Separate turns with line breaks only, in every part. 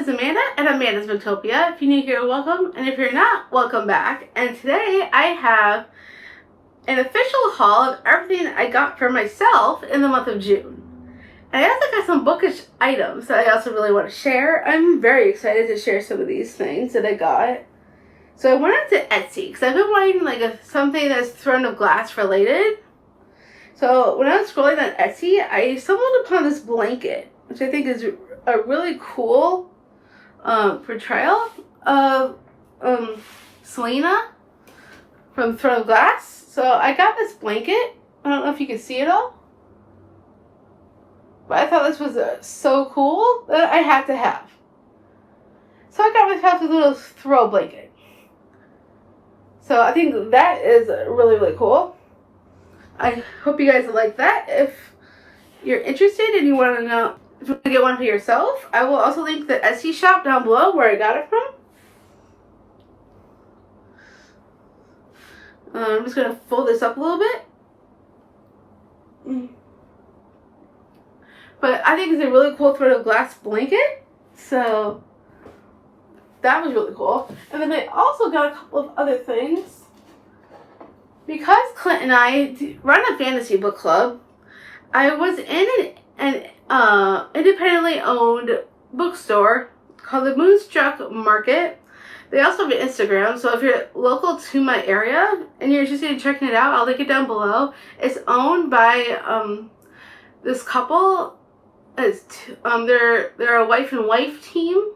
is Amanda at Amanda's Booktopia. If you're new here, welcome, and if you're not, welcome back. And today I have an official haul of everything I got for myself in the month of June. And I also got some bookish items that I also really want to share. I'm very excited to share some of these things that I got. So I went out to Etsy because I've been wanting something that's Throne of Glass related. So when I was scrolling on Etsy, I stumbled upon this blanket, which I think is a really cool portrayal of Selena from Throne of Glass. So I got this blanket. I don't know if you can see it all, but I thought this was so cool that I had to have. So I got myself a little throw blanket. So I think that is really, really cool. I hope you guys like that. If you're interested and you want to know if you want to get one for yourself, I will also link the Etsy shop down below where I got it from. I'm just going to fold this up a little bit. But I think it's a really cool Throne of Glass blanket. So that was really cool. And then I also got a couple of other things. Because Clint and I run a fantasy book club, I was in an independently owned bookstore called the Moonstruck Market. They also have an Instagram, so if you're local to my area and you're interested in checking it out, I'll link it down below. It's owned by this couple. They're a wife and wife team,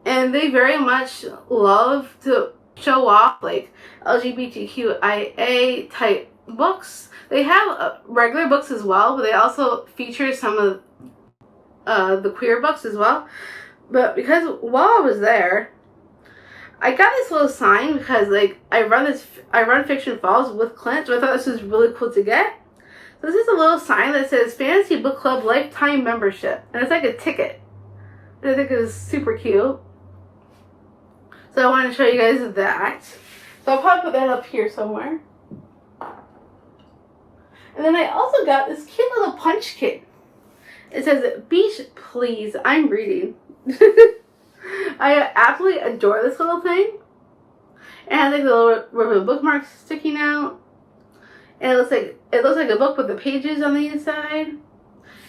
and they very much love to show off LGBTQIA type books. They have regular books as well, but they also feature some of the queer books as well. But because while I was there, I got this little sign because I run Fiction Falls with Clint, so I thought this was really cool to get. So this is a little sign that says Fantasy Book Club Lifetime Membership, and it's like a ticket. And I think it was super cute. So I want to show you guys that. So I'll probably put that up here somewhere. And then I also got this cute little punch kit. It says, "Beach, please, I'm reading." I absolutely adore this little thing. It has the little rubber bookmarks sticking out. And it looks like a book with the pages on the inside.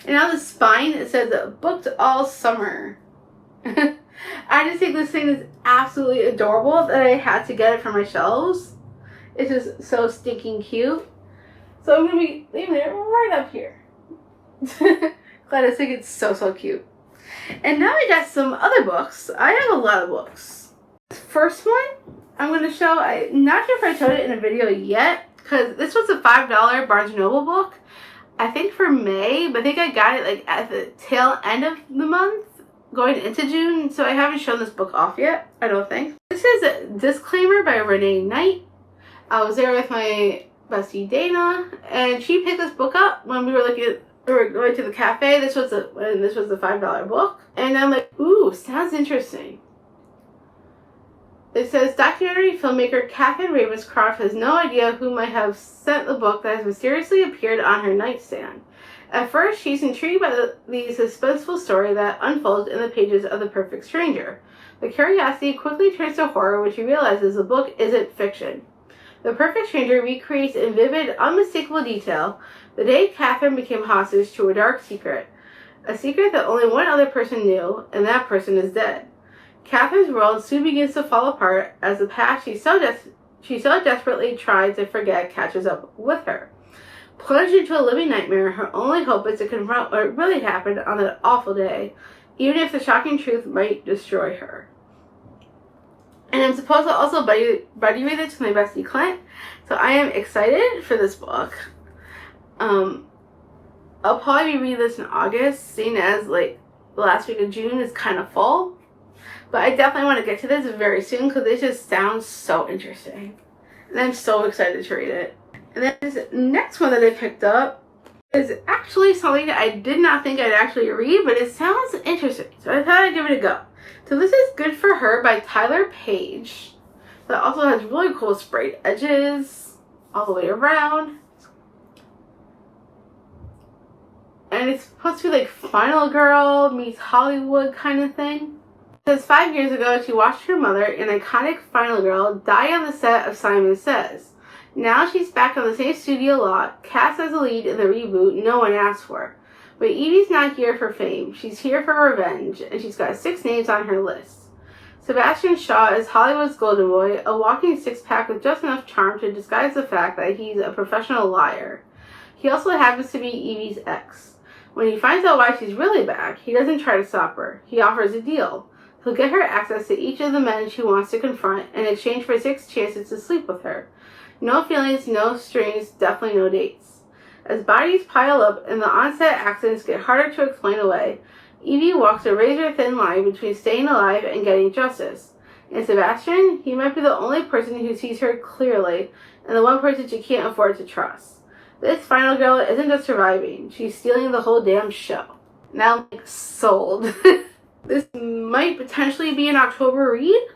And on the spine it says, "Booked all summer." I just think this thing is absolutely adorable that I had to get it for my shelves. It's just so stinking cute. So I'm going to be leaving it right up here. Glad I think it's so, so cute. And now I got some other books. I have a lot of books. First one, I'm going to show, I'm not sure if I showed it in a video yet, because this was a $5 Barnes & Noble book. I think for May, but I think I got it at the tail end of the month, going into June, so I haven't shown this book off yet, I don't think. This is a Disclaimer by Renee Knight. I was there with my bestie Dana, and she picked this book up when we were going to the cafe. This was the $5 book, and I'm like, ooh, sounds interesting. It says, documentary filmmaker Catherine Ravenscroft has no idea who might have sent the book that has mysteriously appeared on her nightstand. At first, she's intrigued by the suspenseful story that unfolds in the pages of The Perfect Stranger. The curiosity quickly turns to horror when she realizes the book isn't fiction. The Perfect Stranger recreates in vivid, unmistakable detail the day Catherine became hostage to a dark secret. A secret that only one other person knew, and that person is dead. Catherine's world soon begins to fall apart as the past she so desperately tried to forget catches up with her. Plunged into a living nightmare, her only hope is to confront what really happened on that awful day, even if the shocking truth might destroy her. And I'm supposed to also buddy read it to my bestie Clint, so I am excited for this book. I'll probably be reading this in August, seeing as the last week of June is kind of full. But I definitely want to get to this very soon because it just sounds so interesting. And I'm so excited to read it. And then this next one that I picked up is actually something that I did not think I'd actually read, but it sounds interesting. So I thought I'd give it a go. So this is Good for Her by Tyler Page. That also has really cool sprayed edges all the way around. And it's supposed to be like Final Girl meets Hollywood kind of thing. It says 5 years ago, she watched her mother, an iconic Final Girl, die on the set of Simon Says. Now she's back on the same studio lot, cast as a lead in the reboot no one asked for. But Evie's not here for fame. She's here for revenge, and she's got 6 names on her list. Sebastian Shaw is Hollywood's golden boy, a walking six-pack with just enough charm to disguise the fact that he's a professional liar. He also happens to be Evie's ex. When he finds out why she's really back, he doesn't try to stop her. He offers a deal. He'll get her access to each of the men she wants to confront in exchange for 6 chances to sleep with her. No feelings, no strings, definitely no dates. As bodies pile up and the on-set accidents get harder to explain away, Evie walks a razor-thin line between staying alive and getting justice. And Sebastian, he might be the only person who sees her clearly, and the one person she can't afford to trust. This Final Girl isn't just surviving, she's stealing the whole damn show. Now I'm like, sold. This might potentially be an October read,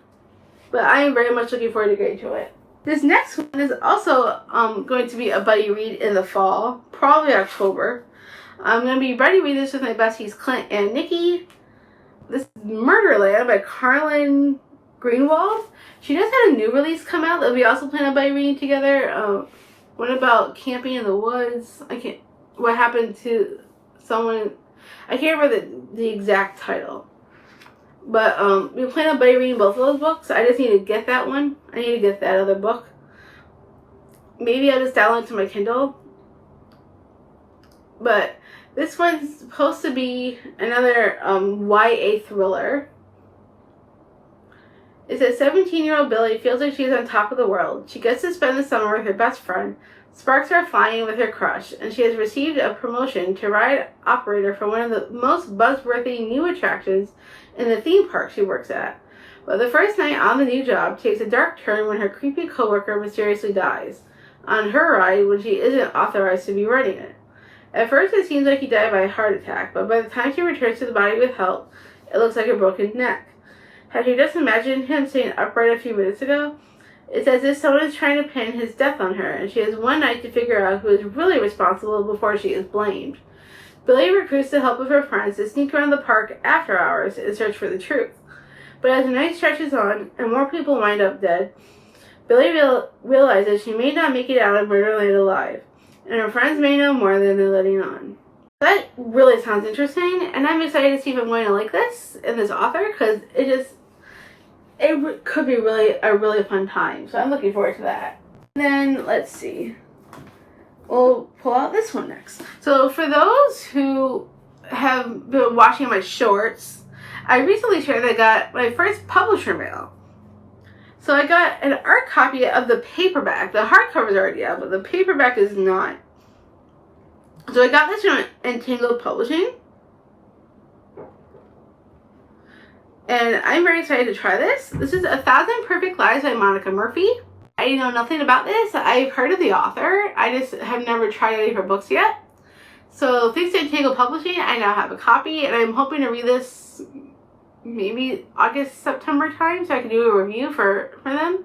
but I am very much looking forward to getting to it. This next one is also going to be a buddy read in the fall, probably October. I'm going to be buddy reading this with my besties Clint and Nikki. This is Murderland by Carlin Greenwald. She just had a new release come out that we also plan on buddy reading together. One about camping in the woods. What happened to someone, I can't remember the exact title. But we plan on buddy reading both of those books. I just need to get that one. I need to get that other book. Maybe I'll just download it to my Kindle. But this one's supposed to be another YA thriller. It says 17-year-old Billy feels like she's on top of the world. She gets to spend the summer with her best friend. Sparks are flying with her crush, and she has received a promotion to ride operator for one of the most buzzworthy new attractions in the theme park she works at. But the first night on the new job takes a dark turn when her creepy coworker mysteriously dies on her ride when she isn't authorized to be riding it. At first it seems like he died by a heart attack, but by the time she returns to the body with help, it looks like a broken neck. Had you just imagined him staying upright a few minutes ago? It's as if someone is trying to pin his death on her, and she has one night to figure out who is really responsible before she is blamed. Billy recruits the help of her friends to sneak around the park after hours in search for the truth. But as the night stretches on, and more people wind up dead, Billy realizes she may not make it out of Murderland alive, and her friends may know more than they're letting on. That really sounds interesting, and I'm excited to see if I'm going to like this and this author, because it could be a really fun time. So I'm looking forward to that. And then, let's see. We'll pull out this one next. So for those who have been watching my shorts, I recently shared that I got my first publisher mail. So I got an art copy of the paperback. The hardcover is already out, but the paperback is not. So I got this from Entangled Publishing. And I'm very excited to try this. This is 1,000 Perfect Lives by Monica Murphy. I know nothing about this. I've heard of the author. I just have never tried any of her books yet. So thanks to Entangled Publishing, I now have a copy, and I'm hoping to read this maybe August, September time, so I can do a review for them.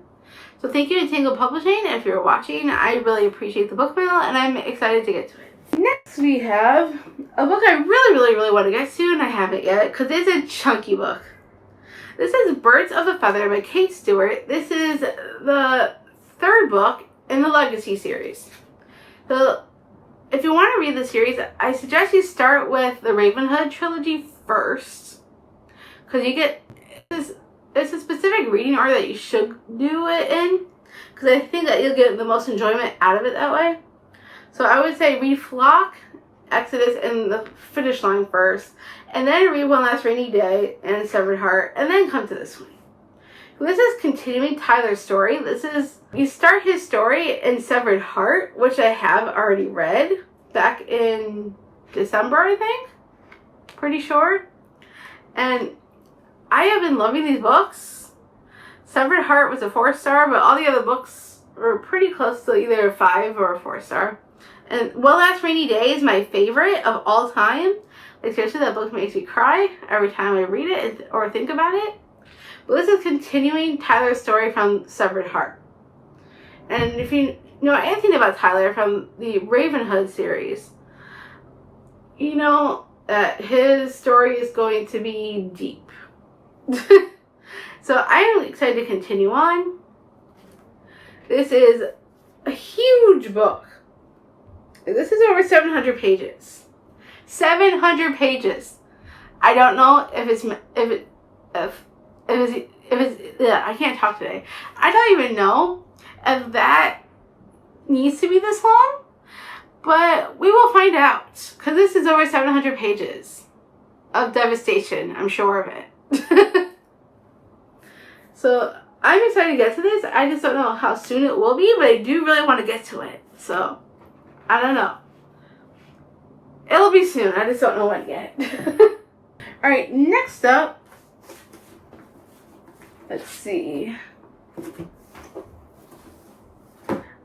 So thank you to Entangled Publishing. If you're watching, I really appreciate the book mail, and I'm excited to get to it. Next we have a book I really want to get to, and I haven't yet, because it's a chunky book. This is Birds of a Feather by Kate Stewart. This is the 3rd book in the Legacy series. So if you want to read the series, I suggest you start with the Ravenhood trilogy first, because you get it's a specific reading order that you should do it in, because I think that you'll get the most enjoyment out of it that way. So I would say read Flock, Exodus, and the Finish Line first, and then read One Last Rainy Day and Severed Heart, and then come to this one. This is continuing Tyler's story. You start his story in Severed Heart, which I have already read back in December, I think. Pretty sure. And I have been loving these books. Severed Heart was a 4-star, but all the other books were pretty close to either a 5 or a 4-star. And One Last Rainy Day is my favorite of all time. Like, seriously, that book makes me cry every time I read it or think about it. But this is continuing Tyler's story from Severed Heart. And if you know anything about Tyler from the Ravenhood series, you know that his story is going to be deep. So I am excited to continue on. This is a huge book. This is over 700 pages. 700 pages. I don't know if it's yeah, I can't talk today. I don't even know if that needs to be this long, but we will find out, because this is over 700 pages of devastation. I'm sure of it. So I'm excited to get to this. I just don't know how soon it will be, but I do really want to get to it. So I don't know. It'll be soon. I just don't know when yet. Alright, next up, let's see.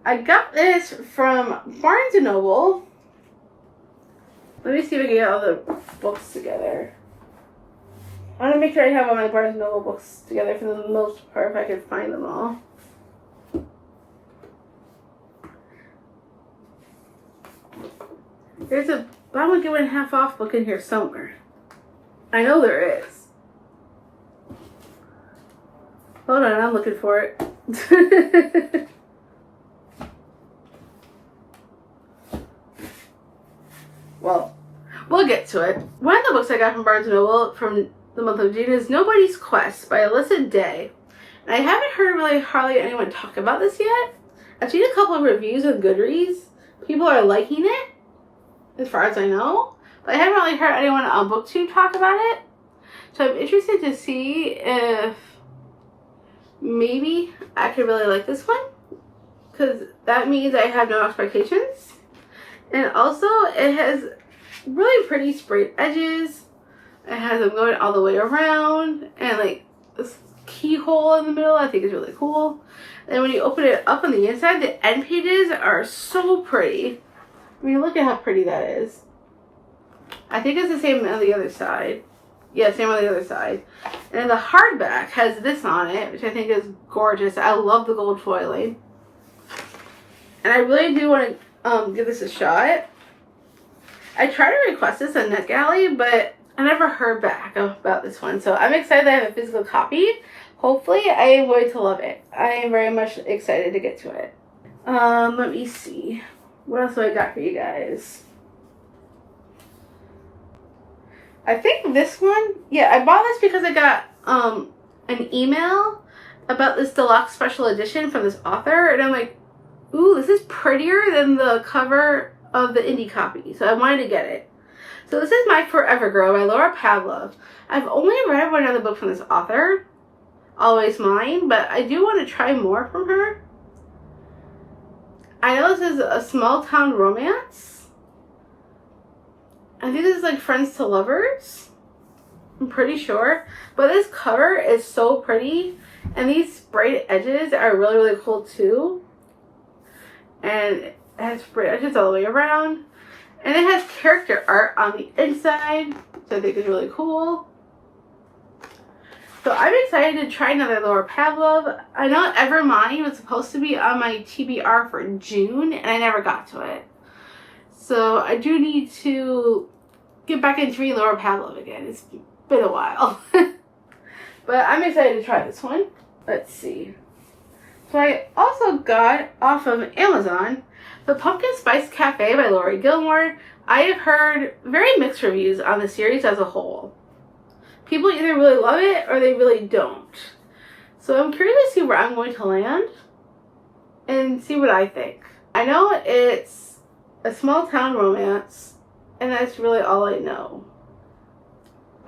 I got this from Barnes & Noble. Let me see if I can get all the books together. I want to make sure I have all my Barnes & Noble books together for the most part, if I can find them all. There's a buy one get one half off book in here somewhere. I know there is. Hold on, I'm looking for it. Well, we'll get to it. One of the books I got from Barnes & Noble from the month of June is Nobody's Quest by Alyssa Day. And I haven't heard really hardly anyone talk about this yet. I've seen a couple of reviews on GoodReads. People are liking it, as far as I know. But I haven't really heard anyone on BookTube talk about it. So I'm interested to see if maybe I could really like this one. Because that means I have no expectations. And also, it has really pretty sprayed edges. It has them going all the way around. And like this keyhole in the middle, I think is really cool. And when you open it up on the inside, the end pages are so pretty. I mean, look at how pretty that is. I think it's the same on the other side. Yeah, same on the other side. And the hardback has this on it, which I think is gorgeous. I love the gold foiling. And I really do want to give this a shot. I tried to request this on NetGalley, but I never heard back about this one. So I'm excited that I have a physical copy. Hopefully I am going to love it. I am very much excited to get to it. Let me see. What else do I got for you guys? I think this one, yeah, I bought this because I got an email about this deluxe special edition from this author, and I'm like, ooh, this is prettier than the cover of the indie copy, so I wanted to get it. So this is My Forever Girl by Laura Pavlov. I've only read one other book from this author, Always Mine, but I do want to try more from her. I know this is a small town romance. I think this is like Friends to Lovers. I'm pretty sure. But this cover is so pretty. And these sprayed edges are really, really cool too. And it has sprayed edges all the way around. And it has character art on the inside, which I think is really cool. So I'm excited to try another Laura Pavlov. I know Evermind was supposed to be on my TBR for June, and I never got to it. So I do need to get back into reading Laura Pavlov again. It's been a while. But I'm excited to try this one. Let's see. So I also got off of Amazon The Pumpkin Spice Cafe by Laurie Gilmore. I have heard very mixed reviews on the series as a whole. People either really love it or they really don't. So I'm curious to see where I'm going to land and see what I think. I know it's a small town romance, and that's really all I know.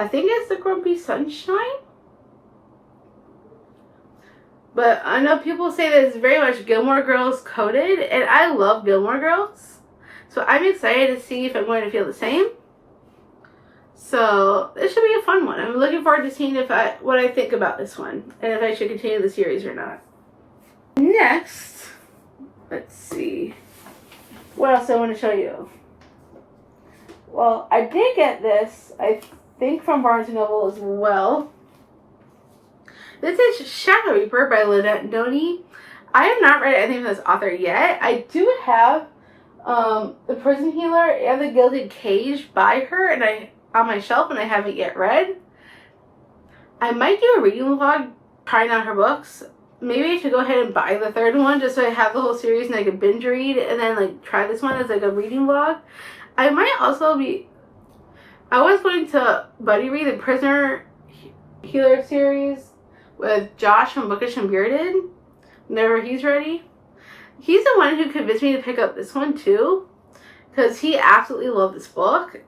I think it's The Grumpy Sunshine. But I know people say that it's very much Gilmore Girls coded, and I love Gilmore Girls. So I'm excited to see if I'm going to feel the same. So this should be a fun one. I'm looking forward to seeing what I think about this one, and if I should continue the series or not. Next, let's see. What else I want to show you? Well, I did get this, I think, from Barnes & Noble as well. This is Shadow Reaper by Lynette Noni. I have not read anything from this author yet. I do have The Prison Healer and The Gilded Cage by her, and on my shelf, and I haven't yet read. I might do a reading vlog trying out her books. Maybe I should go ahead and buy the third one just so I have the whole series and I can binge read and then like try this one as like a reading vlog. I might also I was going to buddy read the Prisoner Healer series with Josh from Bookish and Bearded whenever he's ready. He's the one who convinced me to pick up this one too, because he absolutely loved this book.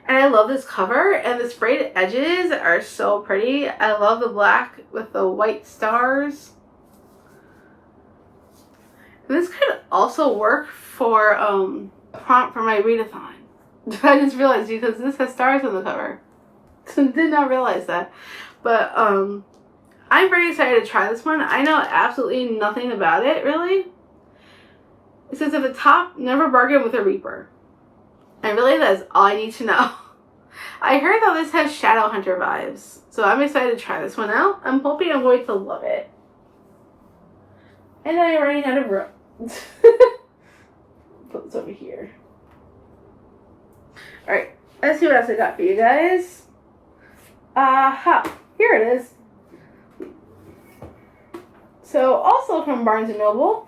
And I love this cover, and the sprayed edges are so pretty. I love the black with the white stars. And this could also work for a prompt for my readathon. I just realized because this has stars on the cover. Did not realize that. But I'm very excited to try this one. I know absolutely nothing about it, really. It says at the top, never bargain with a Reaper. And really, that's all I need to know. I heard that this has Shadowhunter vibes, so I'm excited to try this one out. I'm hoping I'm going to love it. And I'm running out of room. Put this over here. Alright, let's see what else I got for you guys. Here it is. So, also from Barnes & Noble.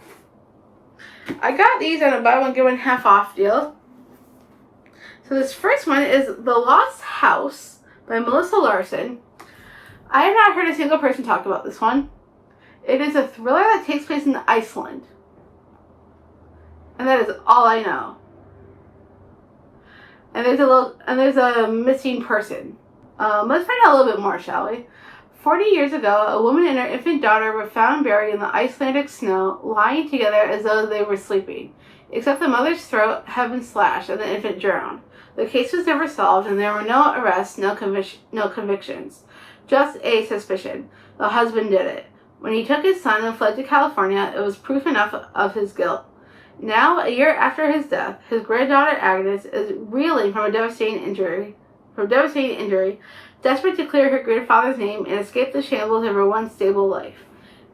I got these on a buy one get one half off deal. So this first one is The Lost House by Melissa Larson. I have not heard a single person talk about this one. It is a thriller that takes place in Iceland. And that is all I know. And there's a missing person. Let's find out a little bit more, shall we? 40 years ago, a woman and her infant daughter were found buried in the Icelandic snow, lying together as though they were sleeping. Except the mother's throat had been slashed and the infant drowned. The case was never solved, and there were no arrests, no convictions. Just a suspicion. The husband did it. When he took his son and fled to California, it was proof enough of his guilt. Now, a year after his death, his granddaughter Agnes is reeling from a devastating injury, desperate to clear her grandfather's name and escape the shambles of her once stable life.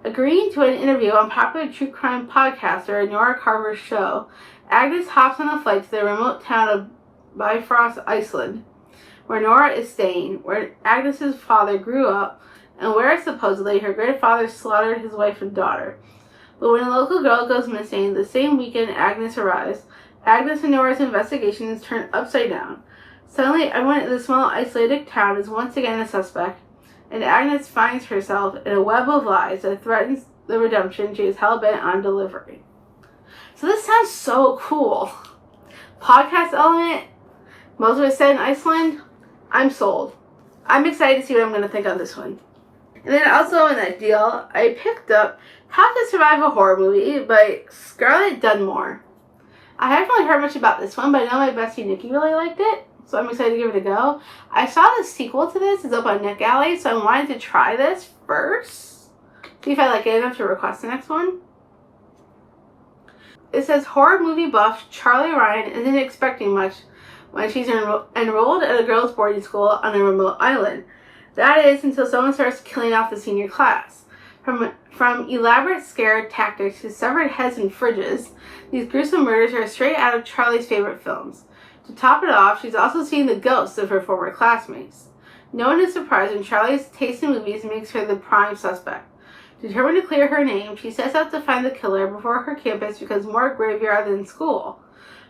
Agreeing to an interview on popular true crime podcaster Nora Carver's show, Agnes hops on a flight to the remote town of Bifrost, Iceland, where Nora is staying, where Agnes's father grew up, and where supposedly her grandfather slaughtered his wife and daughter. But when a local girl goes missing, the same weekend Agnes arrives, Agnes and Nora's investigation is turned upside down. Suddenly, everyone in the small Icelandic town is once again a suspect, and Agnes finds herself in a web of lies that threatens the redemption she is hell-bent on delivering. So this sounds so cool. Podcast element, most of it set in Iceland. I'm sold. I'm excited to see what I'm going to think on this one. And then also in that deal, I picked up How to Survive a Horror Movie by Scarlett Dunmore. I haven't really heard much about this one, but I know my bestie Nikki really liked it, so I'm excited to give it a go. I saw the sequel to this. It's up on NetGalley, so I wanted to try this first. See if I like it enough to request the next one. It says horror movie buff Charlie Ryan isn't expecting much when she's enrolled at a girls' boarding school on a remote island. That is until someone starts killing off the senior class. From elaborate scare tactics to severed heads and fridges, these gruesome murders are straight out of Charlie's favorite films. To top it off, she's also seen the ghosts of her former classmates. No one is surprised when Charlie's taste in movies makes her the prime suspect. Determined to clear her name, she sets out to find the killer before her campus becomes more graveyard than school.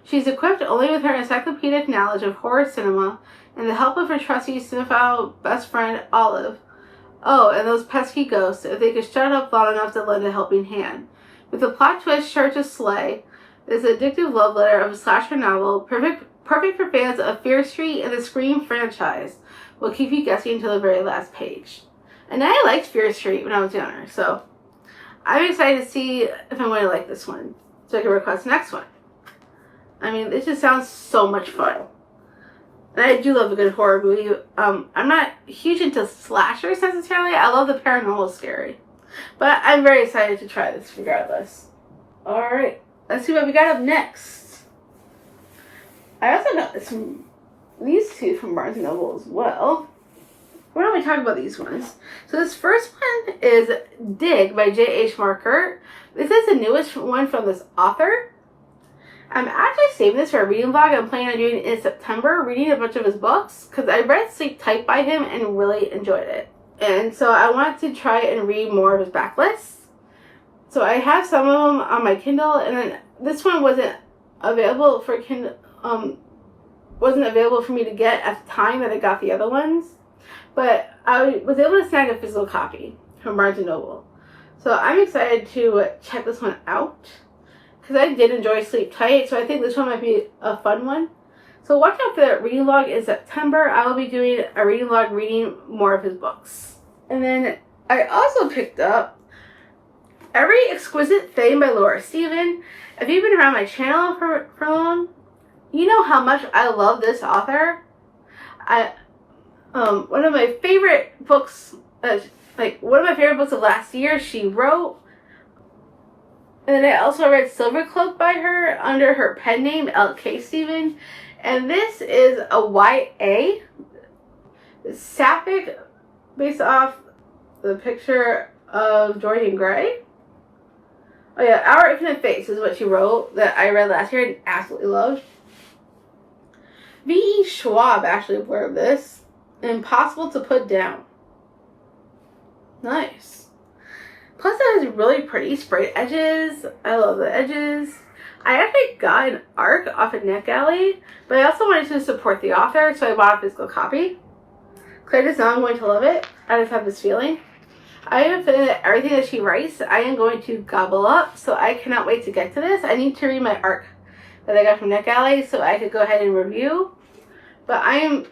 She's equipped only with her encyclopedic knowledge of horror cinema and the help of her trusty cinephile best friend, Olive. Oh, and those pesky ghosts, if they could shut up long enough to lend a helping hand. With the plot twist sure to slay, this addictive love letter of a slasher novel, perfect for fans of Fear Street and the Scream franchise, will keep you guessing until the very last page. And I liked Fear Street when I was younger, so I'm excited to see if I'm going to like this one, so I can request the next one. I mean, this just sounds so much fun. And I do love a good horror movie. I'm not huge into slashers necessarily. I love the paranormal scary. But I'm very excited to try this regardless. Alright, let's see what we got up next. I also got these two from Barnes & Noble as well. Why don't we talk about these ones? So this first one is Dig by J.H. Markert. This is the newest one from this author. I'm actually saving this for a reading vlog I'm planning on doing in September, reading a bunch of his books, because I read Sleep Tight by him and really enjoyed it. And so I wanted to try and read more of his backlists. So I have some of them on my Kindle, and then this one wasn't available for Kindle, wasn't available for me to get at the time that I got the other ones. But I was able to snag a physical copy from Barnes & Noble. So I'm excited to check this one out, because I did enjoy Sleep Tight, so I think this one might be a fun one. So watch out for that reading vlog in September. I will be doing a reading vlog reading more of his books. And then I also picked up Every Exquisite Thing by Laura Steven. If you've been around my channel for long, you know how much I love this author. One of my favorite books, one of my favorite books of last year, she wrote. And then I also read Silver Cloak by her under her pen name, L.K. Steven. And this is a YA. It's sapphic, based off the picture of Dorian Gray. Oh yeah, Our Infinite Face is what she wrote that I read last year and absolutely loved. V.E. Schwab actually blurred this. Impossible to put down. Nice. Plus it has really pretty sprayed edges. I love the edges. I actually got an ARC off of NetGalley, but I also wanted to support the author, so I bought a physical copy. Because I just know I'm going to love it. I just have this feeling. I have a feeling that everything that she writes, I am going to gobble up, so I cannot wait to get to this. I need to read my ARC that I got from NetGalley so I could go ahead and review. But I am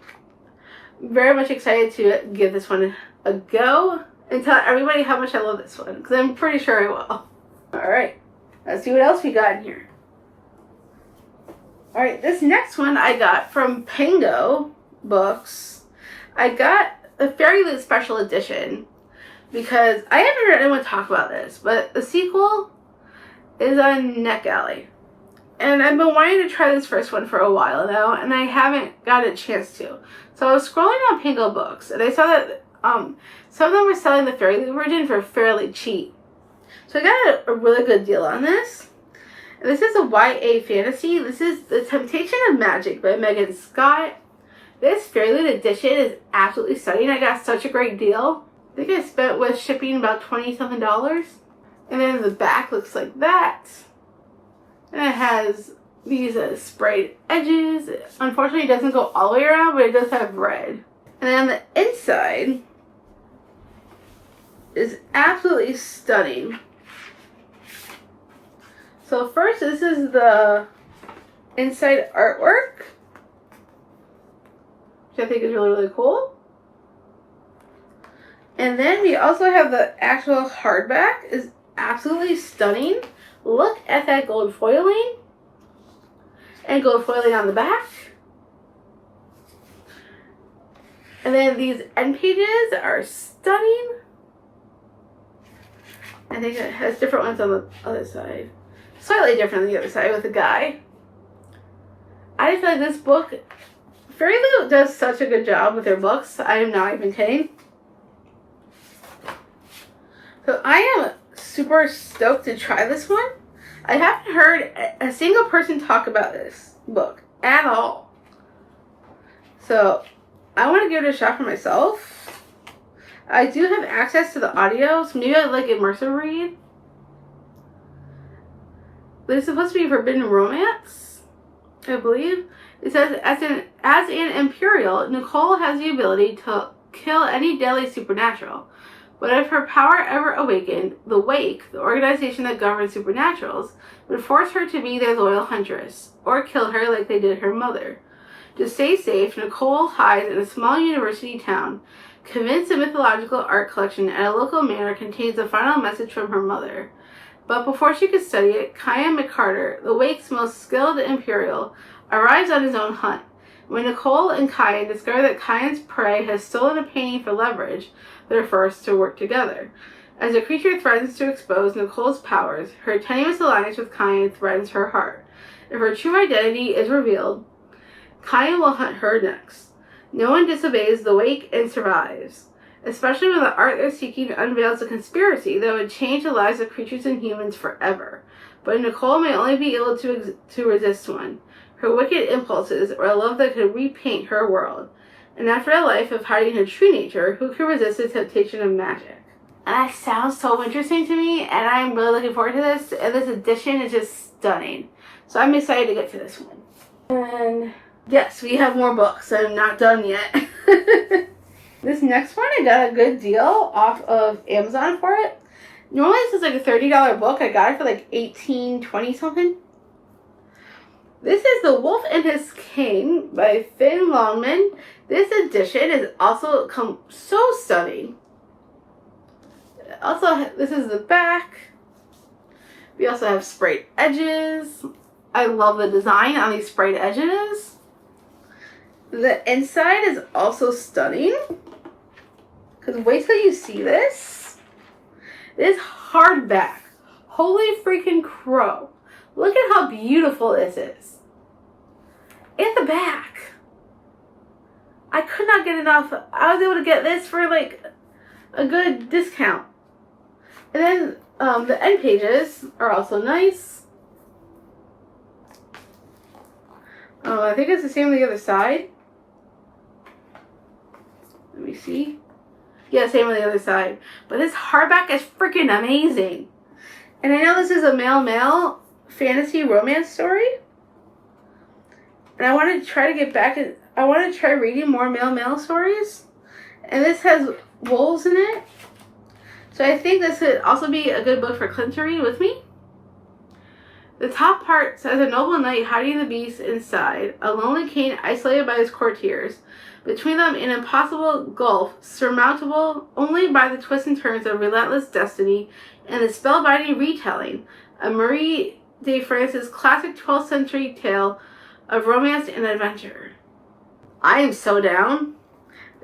very much excited to give this one a go and tell everybody how much I love this one, because I'm pretty sure I will. Alright, let's see what else we got in here. Alright, this next one I got from Pango Books. I got the Fairy Loot Special Edition because I haven't heard anyone talk about this, but the sequel is on NetGalley. And I've been wanting to try this first one for a while now, and I haven't got a chance to. So I was scrolling on Pango Books, and I saw that some of them were selling the Fairy Loot version for fairly cheap. So I got a really good deal on this. And this is a YA fantasy. This is The Temptation of Magic by Megan Scott. This Fairy Loot edition is absolutely stunning. I got such a great deal. I think I spent with shipping about $20-something. And then the back looks like that. And it has these sprayed edges. Unfortunately, it doesn't go all the way around, but it does have red. And then on the inside is absolutely stunning. So first, this is the inside artwork, which I think is really, really cool. And then we also have the actual hardback. Is absolutely stunning. Look at that gold foiling. And gold foiling on the back. And then these end pages are stunning. I think it has different ones on the other side. Slightly different on the other side with the guy. I just feel like this book, Fairy Loot does such a good job with their books. I am not even kidding. So I am super stoked to try this one. I haven't heard a single person talk about this book at all. So I want to give it a shot for myself. I do have access to the audio, so maybe I'd like immersive read. But it's supposed to be forbidden romance, I believe. It says, as an Imperial, Nicole has the ability to kill any deadly supernatural. But if her power ever awakened, the Wake, the organization that governs supernaturals, would force her to be their loyal huntress, or kill her like they did her mother. To stay safe, Nicole hides in a small university town, convinced the mythological art collection at a local manor contains a final message from her mother. But before she could study it, Kyan McCarter, the Wake's most skilled Imperial, arrives on his own hunt. When Nicole and Kyan discover that Kyan's prey has stolen a painting for leverage, they're forced to work together. As the creature threatens to expose Nicole's powers, her tenuous alliance with Kyan threatens her heart. If her true identity is revealed, Kyan will hunt her next. No one disobeys the Wake and survives, especially when the art they're seeking unveils a conspiracy that would change the lives of creatures and humans forever. but Nicole may only be able to resist one. Her wicked impulses, or a love that could repaint her world. And after a life of hiding her true nature, who can resist the temptation of magic? And that sounds so interesting to me, and I'm really looking forward to this. And this edition is just stunning. So I'm excited to get to this one. And yes, we have more books. I'm not done yet. This next one, I got a good deal off of Amazon for it. Normally this is like a $30 book. I got it for like $18, $20 something. This is The Wolf and His Cane by Finn Longman. This edition is also so stunning. Also, this is the back. We also have sprayed edges. I love the design on these sprayed edges. The inside is also stunning. Because wait till you see this. This hardback. Holy freaking crow. Look at how beautiful this is. And the back. I could not get enough. I was able to get this for like a good discount. And then the end pages are also nice. I think it's the same on the other side. Let me see. Yeah, same on the other side. But this hardback is freaking amazing. And I know this is a male fantasy romance story. And I want to try to get back. I want to try reading more male stories. And this has wolves in it. So I think this would also be a good book for Clint to read with me. The top part says a noble knight hiding the beast inside, a lonely king isolated by his courtiers. Between them an impossible gulf, surmountable only by the twists and turns of relentless destiny and the spellbinding retelling of Marie de France's classic 12th century tale of romance and adventure. I am so down.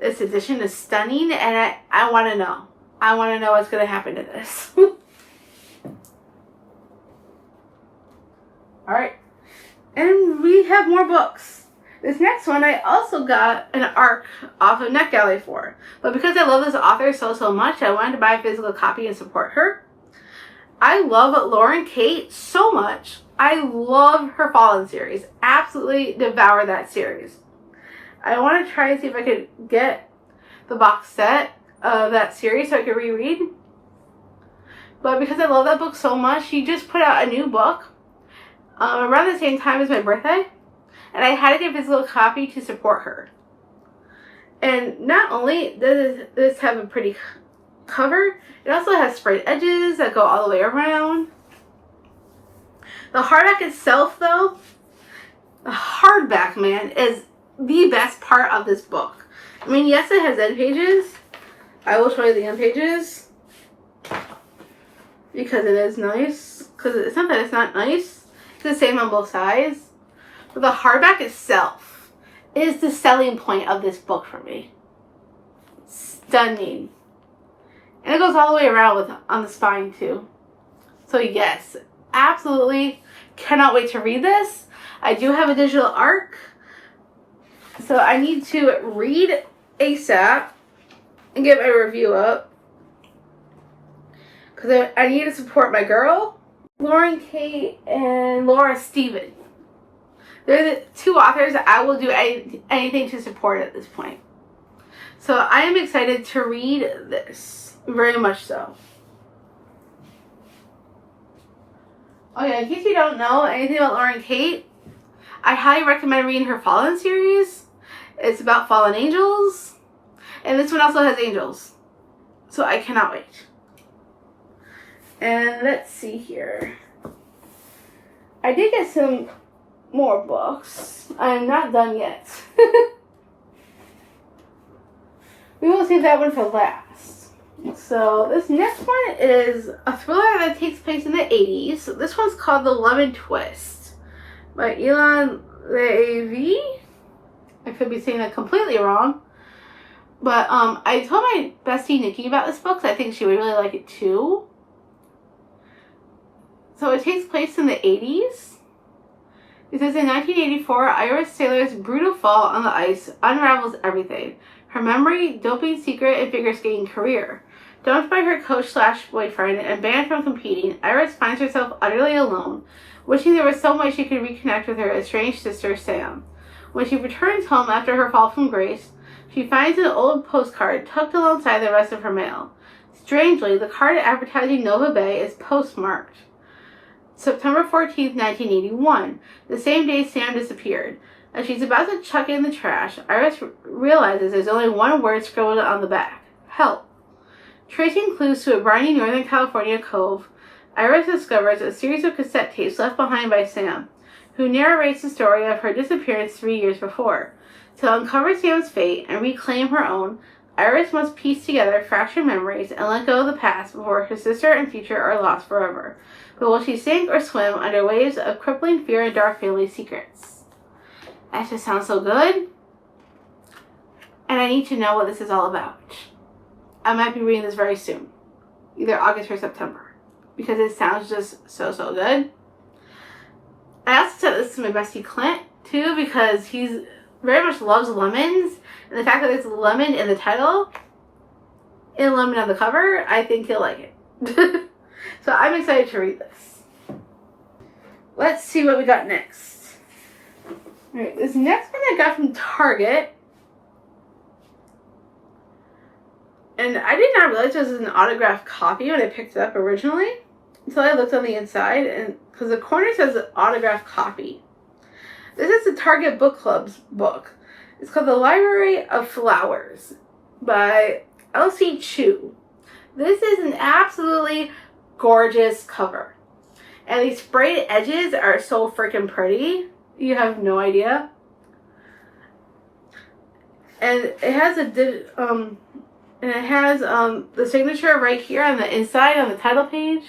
This edition is stunning, and I want to know. I want to know what's going to happen to this. Alright. And we have more books. This next one I also got an ARC off of NetGalley for. But because I love this author so much, I wanted to buy a physical copy and support her. I love Lauren Kate so much. I love her Fallen series. Absolutely devour that series. I want to try and see if I could get the box set of that series so I could reread. But because I love that book so much, she just put out a new book around the same time as my birthday. And I had to get a physical copy to support her. And not only does this have a pretty cover, it also has sprayed edges that go all the way around. The hardback itself, though, the hardback, man, is the best part of this book. I mean, yes, it has end pages. I will show you the end pages. Because it is nice. Because it's not that it's not nice. It's the same on both sides. But the hardback itself is the selling point of this book for me. Stunning. And it goes all the way around on the spine too. So yes, absolutely cannot wait to read this. I do have a digital ARC. So I need to read ASAP and get my review up. Because I need to support my girl, Lauren Kate and Laura Stephen. They're the two authors that I will do anything to support at this point. So I am excited to read this. Very much so. Oh yeah, in case you don't know anything about Lauren Kate, I highly recommend reading her Fallen series. It's about fallen angels. And this one also has angels. So I cannot wait. And let's see here. I did get some more books. I'm not done yet. We will save that one for last. So this next one is a thriller that takes place in the 80s. This one's called The Lemon Twist by Elon Levy. I could be saying that completely wrong. But I told my bestie Nikki about this book, so I think she would really like it too. So it takes place in the 80s. It says in 1984, Irish sailor's brutal fall on the ice unravels everything. Her memory, doping secret, and figure skating career. Dumped by her coach/boyfriend and banned from competing, Iris finds herself utterly alone, wishing there was some way she could reconnect with her estranged sister, Sam. When she returns home after her fall from grace, she finds an old postcard tucked alongside the rest of her mail. Strangely, the card advertising Nova Bay is postmarked September 14th, 1981, the same day Sam disappeared. As she's about to chuck it in the trash, Iris realizes there's only one word scribbled on the back: help. Tracing clues to a briny Northern California cove, Iris discovers a series of cassette tapes left behind by Sam, who narrates the story of her disappearance 3 years before. To uncover Sam's fate and reclaim her own, Iris must piece together fractured memories and let go of the past before her sister and future are lost forever. But will she sink or swim under waves of crippling fear and dark family secrets? That just sounds so good. And I need to know what this is all about. I might be reading this very soon. Either August or September. Because it sounds just so good. I also sent this to my bestie Clint, too, because he's very much loves lemons. And the fact that there's lemon in the title and lemon on the cover, I think he'll like it. So I'm excited to read this. Let's see what we got next. Alright, this next one I got from Target. And I did not realize it was an autographed copy when I picked it up originally. Until I looked on the inside, and because the corner says autographed copy. This is the Target Book Club's book. It's called The Library of Flowers by Elsie Chu. This is an absolutely gorgeous cover. And these sprayed edges are so freaking pretty. You have no idea. And it has the signature right here on the inside on the title page.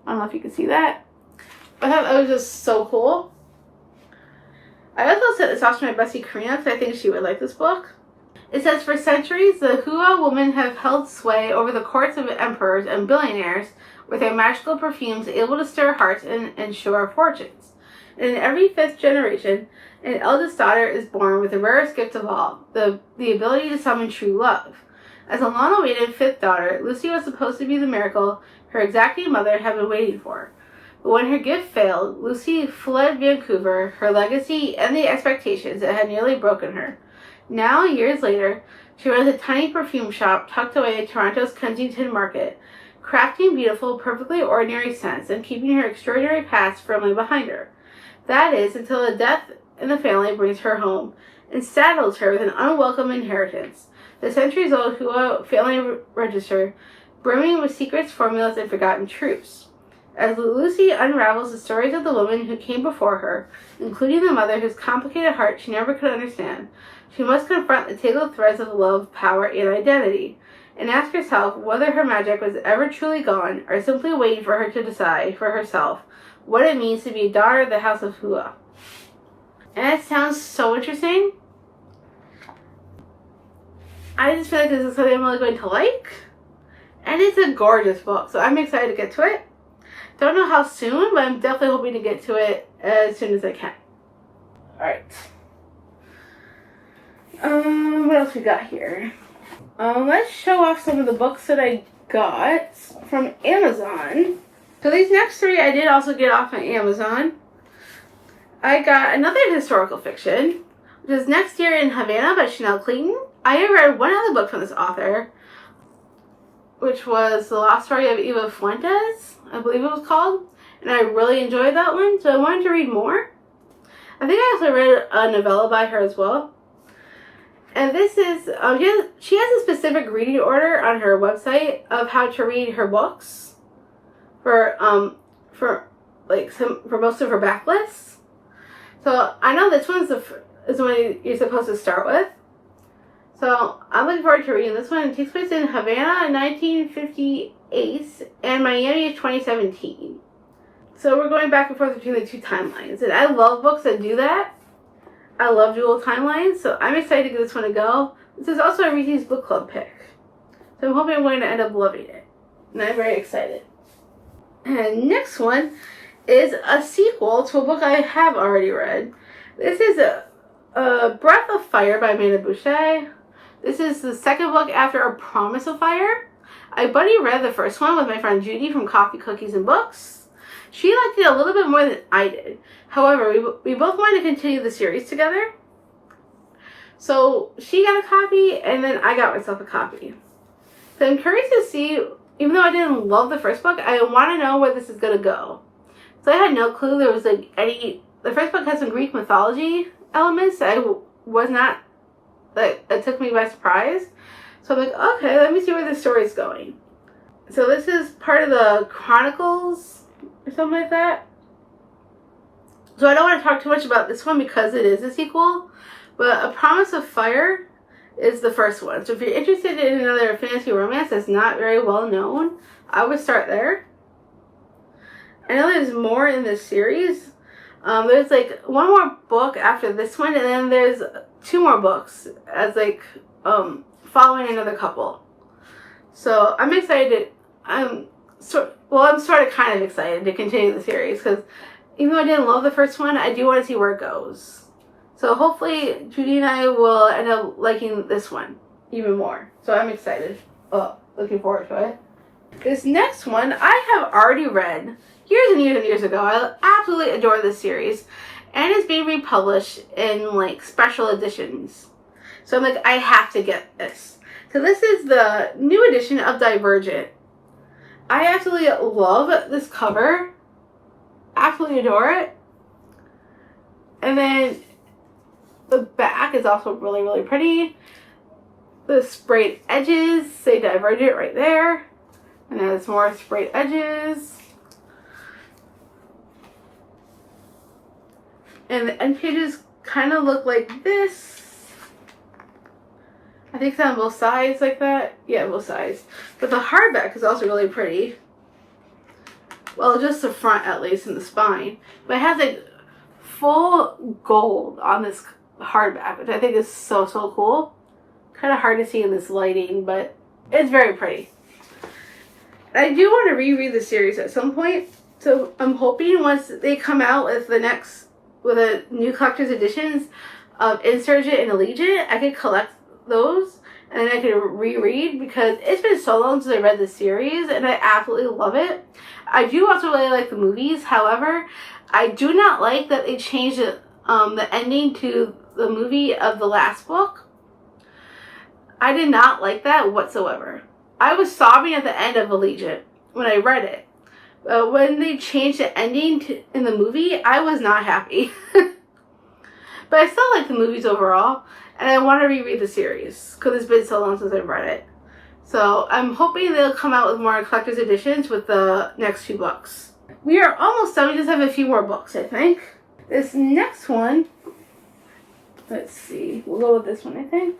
I don't know if you can see that. I thought that was just so cool. I also sent this off to my bestie Karina because I think she would like this book. It says, for centuries, the Hua women have held sway over the courts of emperors and billionaires with their magical perfumes able to stir hearts and ensure fortunes. And in every fifth generation, an eldest daughter is born with the rarest gift of all, the ability to summon true love. As a long-awaited fifth daughter, Lucy was supposed to be the miracle her exacting mother had been waiting for. But when her gift failed, Lucy fled Vancouver, her legacy, and the expectations that had nearly broken her. Now, years later, she runs a tiny perfume shop tucked away in Toronto's Kensington Market, crafting beautiful, perfectly ordinary scents and keeping her extraordinary past firmly behind her. That is, until a death in the family brings her home and saddles her with an unwelcome inheritance, the centuries-old Hua family register, brimming with secrets, formulas, and forgotten truths. As Lucy unravels the stories of the women who came before her, including the mother whose complicated heart she never could understand, she must confront the tangled threads of love, power, and identity, and ask herself whether her magic was ever truly gone or simply waiting for her to decide for herself what it means to be a daughter of the House of Hua. And it sounds so interesting. I just feel like this is something I'm really going to like. And it's a gorgeous book, so I'm excited to get to it. Don't know how soon, but I'm definitely hoping to get to it as soon as I can. Alright. What else we got here? Let's show off some of the books that I got from Amazon. So these next three I did also get off of Amazon. I got another historical fiction, which is Next Year in Havana by Chanel Clayton. I have read one other book from this author, which was The Lost Story of Eva Fuentes, I believe it was called. And I really enjoyed that one, so I wanted to read more. I think I also read a novella by her as well. And this is, she has a specific reading order on her website of how to read her books for most of her backlists. So I know this one's is the one you're supposed to start with. So I'm looking forward to reading this one. It takes place in Havana in 1958 and Miami 2017. So we're going back and forth between the two timelines. And I love books that do that. I love dual timelines, so I'm excited to give this one a go. This is also a Reese's Book Club pick. So I'm hoping I'm going to end up loving it. And I'm very excited. And next one is a sequel to a book I have already read. This is a Breath of Fire by Amanda Boucher. This is the second book after A Promise of Fire. I buddy read the first one with my friend Judy from Coffee, Cookies, and Books. She liked it a little bit more than I did. However, we both wanted to continue the series together. So she got a copy, and then I got myself a copy. So I'm curious to see, even though I didn't love the first book, I want to know where this is going to go. So I had no clue there was like any... The first book has some Greek mythology elements that I was not... That took me by surprise. So I'm like, okay, let me see where this story is going. So this is part of the Chronicles or something like that. So I don't want to talk too much about this one because it is a sequel. But A Promise of Fire is the first one. So if you're interested in another fantasy romance that's not very well known, I would start there. I know there's more in this series. There's like one more book after this one, and then there's 2 more books as like following another couple. So I'm excited. I'm sort of kind of excited to continue the series because even though I didn't love the first one, I do want to see where it goes. So hopefully Judy and I will end up liking this one even more. So I'm excited. Oh, looking forward to it. This next one I have already read years and years and years ago. I absolutely adore this series. And it's being republished in like special editions. So I'm like, I have to get this. So this is the new edition of Divergent. I absolutely love this cover. Absolutely adore it. And then the back is also really, really pretty. The sprayed edges say Divergent right there. And there's more sprayed edges. And the end pages kind of look like this. I think it's on both sides like that. Yeah, both sides. But the hardback is also really pretty. Well, just the front at least and the spine. But it has like full gold on this hardback, which I think is so, so cool. Kind of hard to see in this lighting, but it's very pretty. I do want to reread the series at some point. So I'm hoping once they come out with a new collector's editions of Insurgent and Allegiant, I could collect those and then I could reread because it's been so long since I read the series and I absolutely love it. I do also really like the movies. However, I do not like that they changed the ending to the movie of the last book. I did not like that whatsoever. I was sobbing at the end of Allegiant when I read it. When they changed the ending in the movie, I was not happy. But I still like the movies overall, and I want to reread the series because it's been so long since I've read it. So I'm hoping they'll come out with more collector's editions with the next 2 books. We are almost done. We just have a few more books, I think. This next one, let's see. We'll go with this one, I think.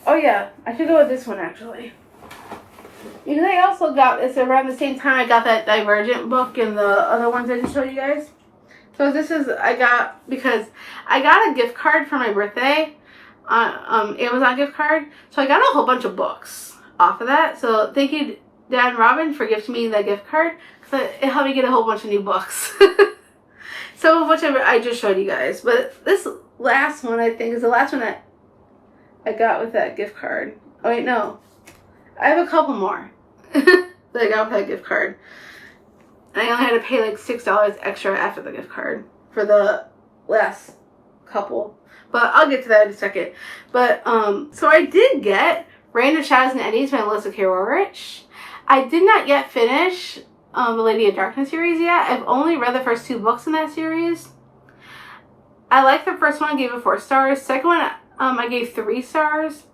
Oh yeah, I should go with this one actually. Because I also got this around the same time I got that Divergent book and the other ones I just showed you guys. So this is, because I got a gift card for my birthday, Amazon gift card. So I got a whole bunch of books off of that. So thank you, Dad and Robin, for gifting me that gift card. Because it helped me get a whole bunch of new books. So whichever I just showed you guys. But this last one, I think, is the last one that I got with that gift card. Oh wait, no. I have a couple more that I got with that gift card. I only had to pay like $6 extra after the gift card for the last couple. But I'll get to that in a second. But, so I did get Random Shadows and Eddies by Melissa K. Roerich. I did not yet finish the Lady of Darkness series yet. I've only read the first 2 books in that series. I liked the first one, gave it 4 stars. Second one, I gave 3 stars.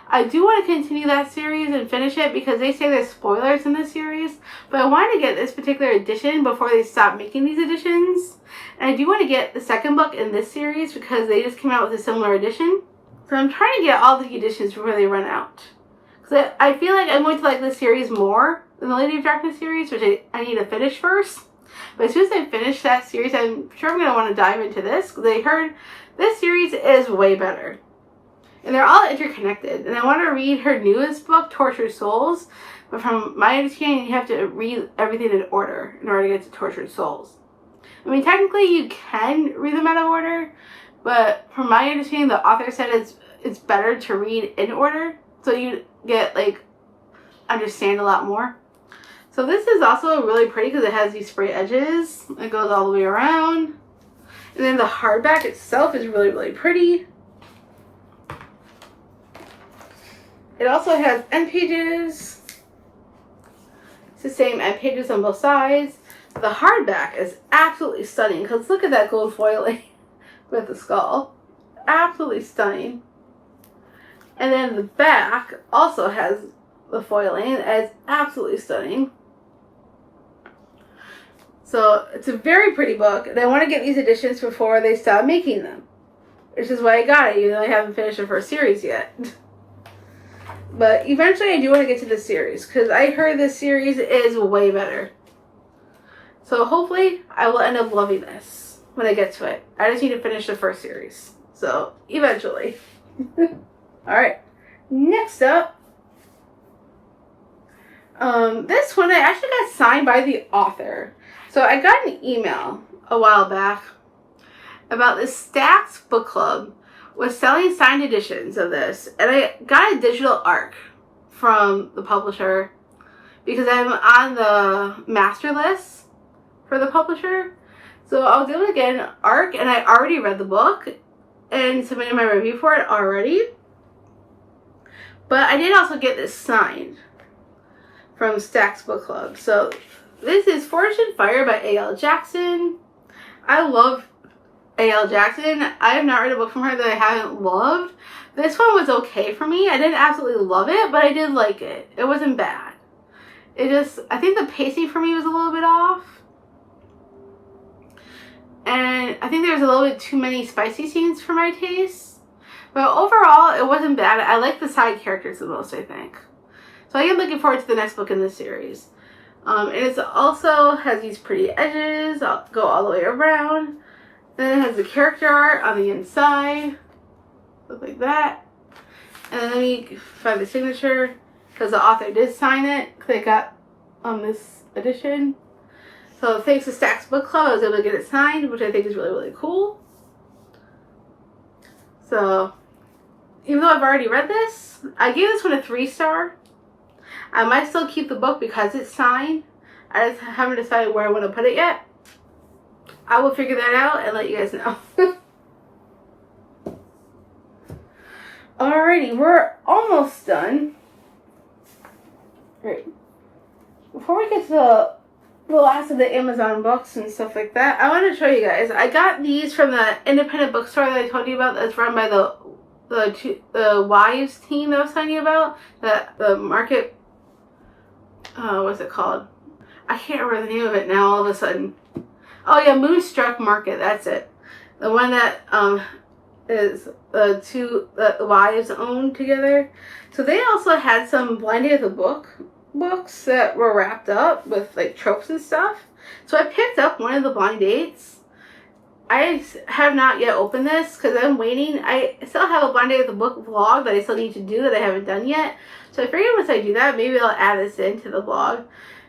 I do want to continue that series and finish it because they say there's spoilers in this series. But I wanted to get this particular edition before they stop making these editions. And I do want to get the second book in this series because they just came out with a similar edition. So I'm trying to get all the editions before they run out. Because I feel like I'm going to like this series more than the Lady of Darkness series, which I need to finish first. But as soon as I finish that series, I'm sure I'm going to want to dive into this because I heard this series is way better. And they're all interconnected. And I want to read her newest book, Tortured Souls. But from my understanding, you have to read everything in order to get to Tortured Souls. I mean, technically you can read them out of order, but from my understanding, the author said it's better to read in order, so you get, like, understand a lot more. So this is also really pretty because it has these spray edges. It goes all the way around. And then the hardback itself is really, really pretty. It also has end pages. It's the same end pages on both sides. The hardback is absolutely stunning because look at that gold foiling with the skull. Absolutely stunning. And then the back also has the foiling. It's absolutely stunning. So it's a very pretty book, and I want to get these editions before they stop making them, which is why I got it, even though I haven't finished the first series yet. But eventually I do want to get to this series, because I heard this series is way better. So hopefully I will end up loving this when I get to it. I just need to finish the first series. So eventually. Alright, next up. This one I actually got signed by the author. So I got an email a while back about this Stacks book club was selling signed editions of this, and I got a digital ARC from the publisher because I'm on the master list for the publisher. So I was able to get an ARC, and I already read the book and submitted my review for it already. But I did also get this signed from Stacks Book Club. So this is Forged in Fire by A.L. Jackson. I love A.L. Jackson. I have not read a book from her that I haven't loved. This one was okay for me. I didn't absolutely love it, but I did like it. It wasn't bad. I think the pacing for me was a little bit off. And I think there was a little bit too many spicy scenes for my taste. But overall, it wasn't bad. I like the side characters the most, I think. So I am looking forward to the next book in this series. And it also has these pretty edges. I'll go all the way around. And then it has the character art on the inside. Look like that. And then let me find the signature, because the author did sign it. Because I got this edition. So thanks to Stacks Book Club, I was able to get it signed, which I think is really, really cool. So, even though I've already read this, I gave this one a 3-star. I might still keep the book because it's signed. I just haven't decided where I want to put it yet. I will figure that out and let you guys know. Alrighty, we're almost done. Right. Before we get to the last of the Amazon books and stuff like that, I want to show you guys. I got these from the independent bookstore that I told you about that's run by the wives team that I was telling you about. The market, what's it called? I can't remember the name of it now all of a sudden. Oh yeah, Moonstruck Market, that's it. The one that is the wives own together. So they also had some Blind Date of the Book books that were wrapped up with like tropes and stuff. So I picked up one of the blind dates. I have not yet opened this because I'm waiting. I still have a Blind Date of the Book vlog that I still need to do that I haven't done yet. So I figured once I do that, maybe I'll add this into the vlog.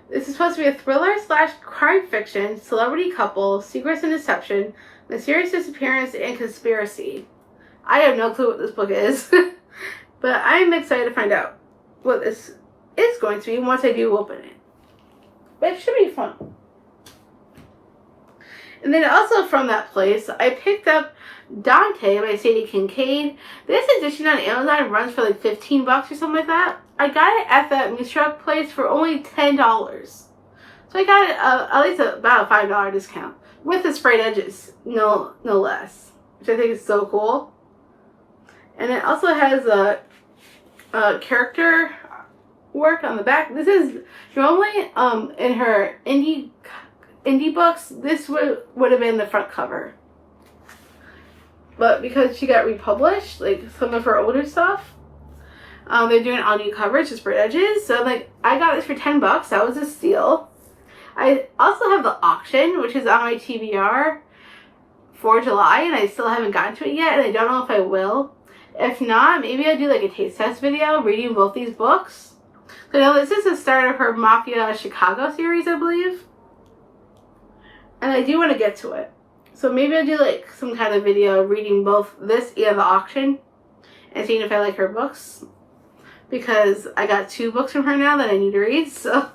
This is supposed to be a thriller / crime fiction, celebrity couple, secrets and deception, mysterious disappearance, and conspiracy. I have no clue what this book is, but I'm excited to find out what this is going to be once I do open it. But it should be fun. And then also from that place, I picked up Dante by Sadie Kincaid. This edition on Amazon runs for like $15 or something like that. I got it at that Moonstruck place for only $10. So I got it at least about a $5 discount. With the sprayed edges, no less. Which I think is so cool. And it also has a character work on the back. This is normally in her indie books, this would have been the front cover. But because she got republished, like some of her older stuff, they're doing all new covers, just sprayed edges. So like I got this for $10. That was a steal. I also have the auction, which is on my TBR for July, and I still haven't gotten to it yet, and I don't know if I will. If not, maybe I'll do like a taste test video reading both these books. So now this is the start of her Mafia Chicago series, I believe. And I do want to get to it. So maybe I'll do like some kind of video reading both this and the auction and seeing if I like her books. Because I got 2 books from her now that I need to read. So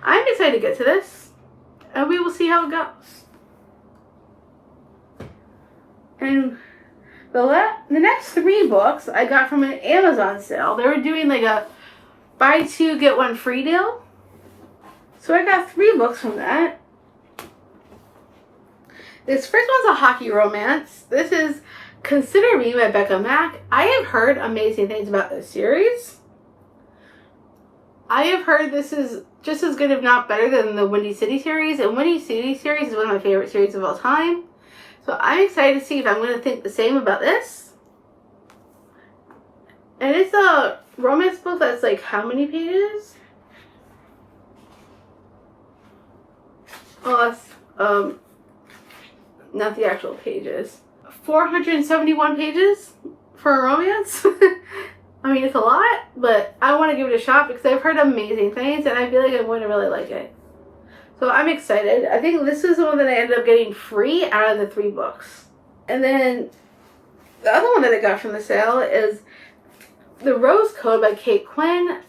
I'm excited to get to this. And we will see how it goes. And the next 3 books I got from an Amazon sale. They were doing like a buy 2 get 1 free deal. So I got 3 books from that. This first one's a hockey romance. This is Consider Me by Becca Mack. I have heard amazing things about this series. I have heard this is just as good, if not better, than the Windy City series. And Windy City series is one of my favorite series of all time. So I'm excited to see if I'm going to think the same about this. And it's a romance book that's like how many pages? Oh, that's not the actual pages. 471 pages for a romance. I mean, it's a lot, but I want to give it a shot because I've heard amazing things and I feel like I'm going to really like it. So I'm excited. I think this is the one that I ended up getting free out of the 3 books. And then the other one that I got from the sale is The Rose Code by Kate Quinn.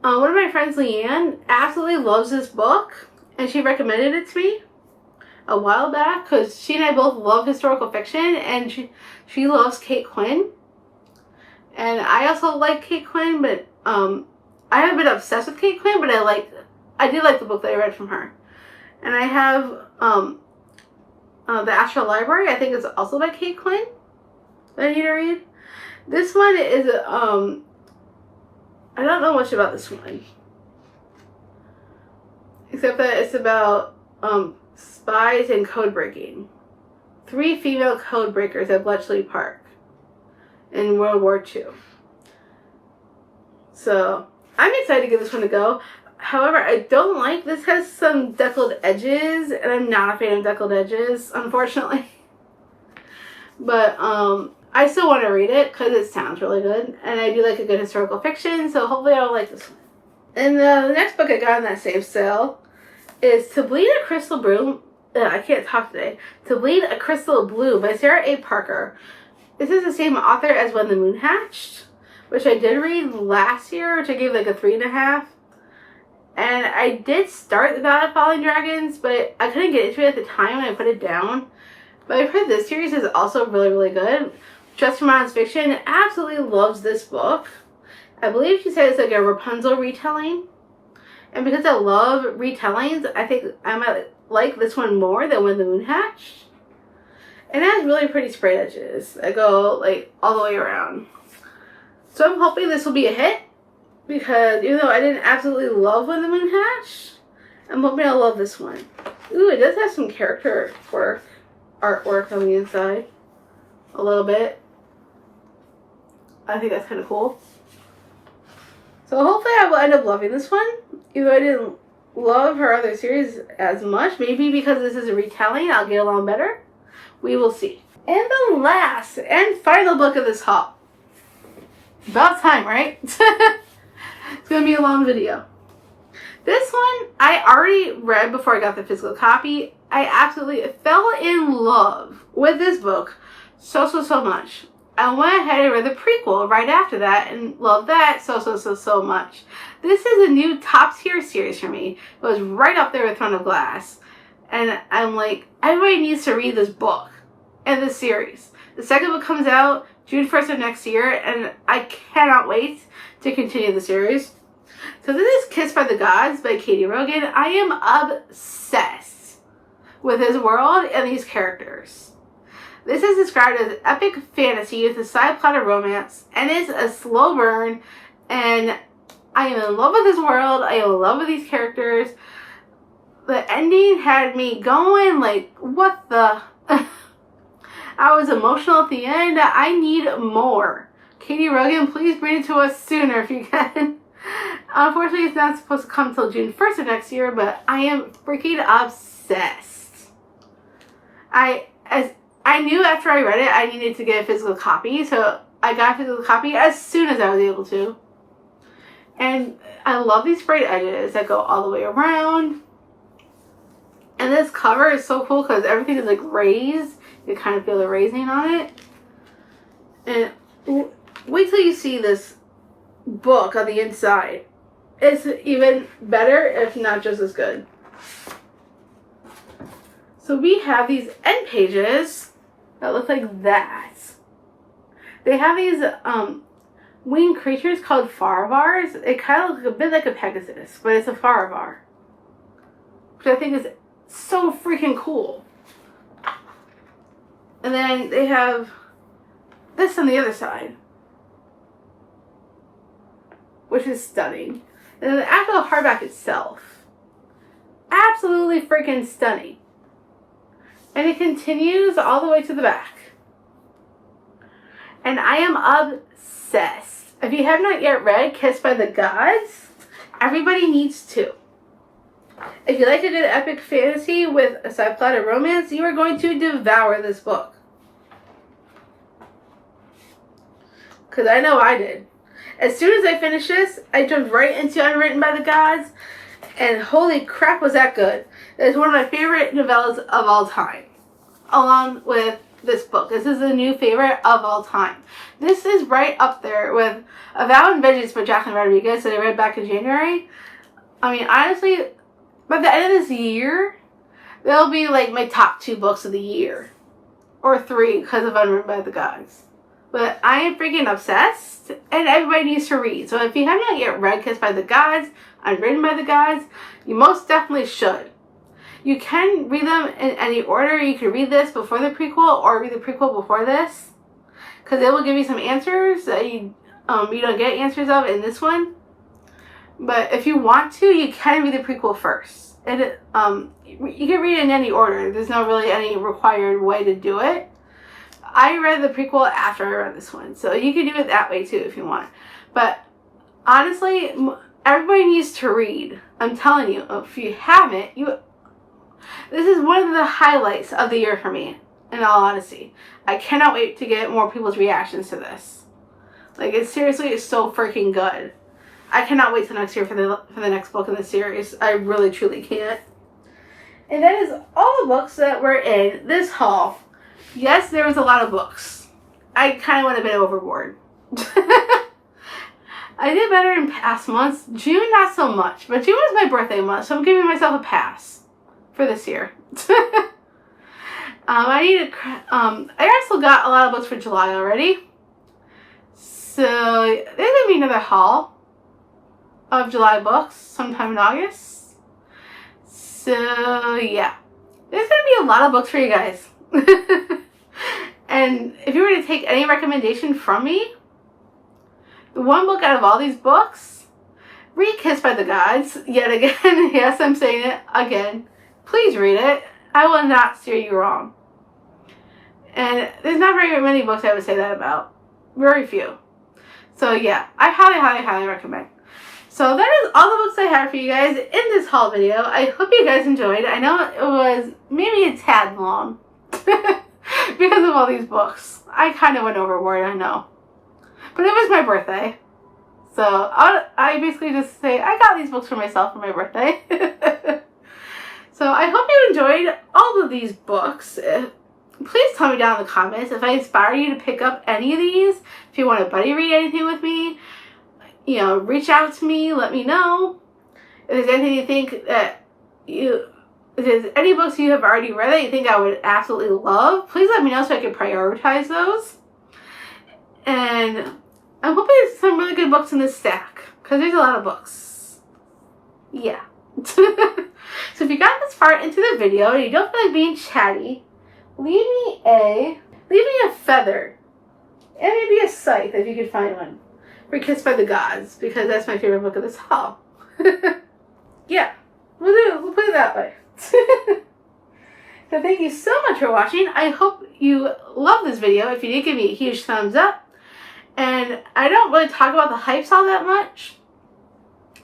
One of my friends, Leanne, absolutely loves this book, and she recommended it to me a while back because she and I both love historical fiction, and she loves Kate Quinn. And I also like Kate Quinn, but I haven't been obsessed with Kate Quinn, but I did like the book that I read from her. And I have The Astral Library. I think it's also by Kate Quinn that I need to read. This one is I don't know much about this one, except that it's about spies and code breaking. 3 female code breakers at Bletchley Park in World War II. So I'm excited to give this one a go. However, I don't like, this has some deckled edges, and I'm not a fan of deckled edges, unfortunately. But I still want to read it because it sounds really good, and I do like a good historical fiction, so hopefully I'll like this one. And the next book I got in that same sale is To Bleed a Crystal Blue. I can't talk today. To Bleed a Crystal Blue by Sarah A. Parker. This is the same author as When the Moon Hatched, which I did read last year, which I gave like a 3.5. And I did start The Ballad of Falling Dragons, but I couldn't get into it at the time and I put it down. But I've heard this series is also really, really good. Just from Honest Fiction absolutely loves this book. I believe she said it's like a Rapunzel retelling. And because I love retellings, I think I might like this one more than When the Moon Hatched. And it has really pretty sprayed edges that go like all the way around. So I'm hoping this will be a hit, because even though I didn't absolutely love When the Moon Hatched, I'm hoping I'll love this one. Ooh, it does have some character artwork on the inside. A little bit. I think that's kind of cool. So hopefully I will end up loving this one. Even though I didn't love her other series as much. Maybe because this is a retelling, I'll get along better. We will see. And the last and final book of this haul. About time, right? It's going to be a long video. This one I already read before I got the physical copy. I absolutely fell in love with this book so much. I went ahead and read the prequel right after that and loved that so much. This is a new top tier series for me. It was right up there with Throne of Glass. And I'm like, everybody needs to read this book and this series. The second book comes out June 1st of next year, and I cannot wait to continue the series. So this is Kissed by the Gods by Katie Rogan. I am obsessed with his world and these characters. This is described as epic fantasy with a side plot of romance, and it's a slow burn, and I am in love with this world. I am in love with these characters. The ending had me going like, what the... I was emotional at the end. I need more. Katie Rogan, please bring it to us sooner if you can. Unfortunately, it's not supposed to come until June 1st of next year, but I am freaking obsessed. I knew after I read it, I needed to get a physical copy, so I got a physical copy as soon as I was able to. And I love these sprayed edges that go all the way around. And this cover is so cool because everything is like raised. You kind of feel the raising on it. And wait till you see this book on the inside. It's even better, if not just as good. So we have these end pages that look like that. They have these winged creatures called Faravars. It kind of looks a bit like a Pegasus, but it's a Faravar, which I think is so freaking cool. And then they have this on the other side, which is stunning. And then the actual hardback itself, absolutely freaking stunning. And it continues all the way to the back. And I am obsessed. If you have not yet read Kissed by the Gods, everybody needs to. If you like a good epic fantasy with a side plot of romance, you are going to devour this book. Because I know I did. As soon as I finished this, I jumped right into Unwritten by the Gods, and holy crap was that good. It's one of my favorite novellas of all time, along with this book. This is a new favorite of all time. This is right up there with A Vow and Vengeance by Jacqueline Rodriguez that I read back in January. I mean, honestly, by the end of this year, they'll be like my top 2 books of the year. Or 3 because of Unwritten by the Gods. But I am freaking obsessed, and everybody needs to read. So if you have not yet read Kissed by the Gods, Unwritten by the Gods, you most definitely should. You can read them in any order. You can read this before the prequel or read the prequel before this, because it will give you some answers that you don't get answers of in this one. But if you want to, you can read the prequel first. And you can read it in any order. There's not really any required way to do it. I read the prequel after I read this one, so you can do it that way too if you want. But honestly, everybody needs to read. I'm telling you, if you haven't, this is one of the highlights of the year for me, in all honesty. I cannot wait to get more people's reactions to this. Like, it seriously is so freaking good. I cannot wait till next year for the next book in the series. I really, truly can't. And that is all the books that were in this haul. Yes, there was a lot of books. I kind of went a bit overboard. I did better in past months. June, not so much. But June was my birthday month, so I'm giving myself a pass for this year. I also got a lot of books for July already. So there's going to be another haul of July books sometime in August. So yeah, there's going to be a lot of books for you guys. And if you were to take any recommendation from me, the one book out of all these books, read Kissed by the Gods. Yet again, yes, I'm saying it again. Please read it. I will not steer you wrong. And there's not very many books I would say that about. Very few. So yeah, I highly, highly, highly recommend. So that is all the books I have for you guys in this haul video. I hope you guys enjoyed. I know it was maybe a tad long. Because of all these books. I kind of went overboard, I know. But it was my birthday. So I basically just say, I got these books for myself for my birthday. So I hope you enjoyed all of these books. Please tell me down in the comments if I inspire you to pick up any of these. If you want to buddy read anything with me, reach out to me, let me know. If there's anything you think that if there's any books you have already read that you think I would absolutely love, please let me know so I can prioritize those. And I'm hoping there's some really good books in this stack, because there's a lot of books. Yeah. So if you got this far into the video and you don't feel like being chatty, leave me a feather. And maybe a scythe if you could find one. For Kissed by the Gods, because that's my favorite book of this haul. Yeah. We'll put it that way. So thank you so much for watching. I hope you love this video. If you did, give me a huge thumbs up. And I don't really talk about the hypes all that much,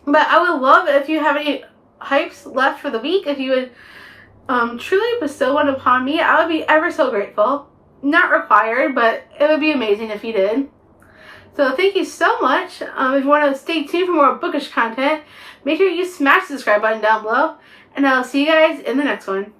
but I would love if you have any hypes left for the week. If you would truly bestow one upon me, I would be ever so grateful. Not required, but it would be amazing if you did. So thank you so much. If you want to stay tuned for more bookish content, make sure you smash the subscribe button down below. and I'll see you guys in the next one.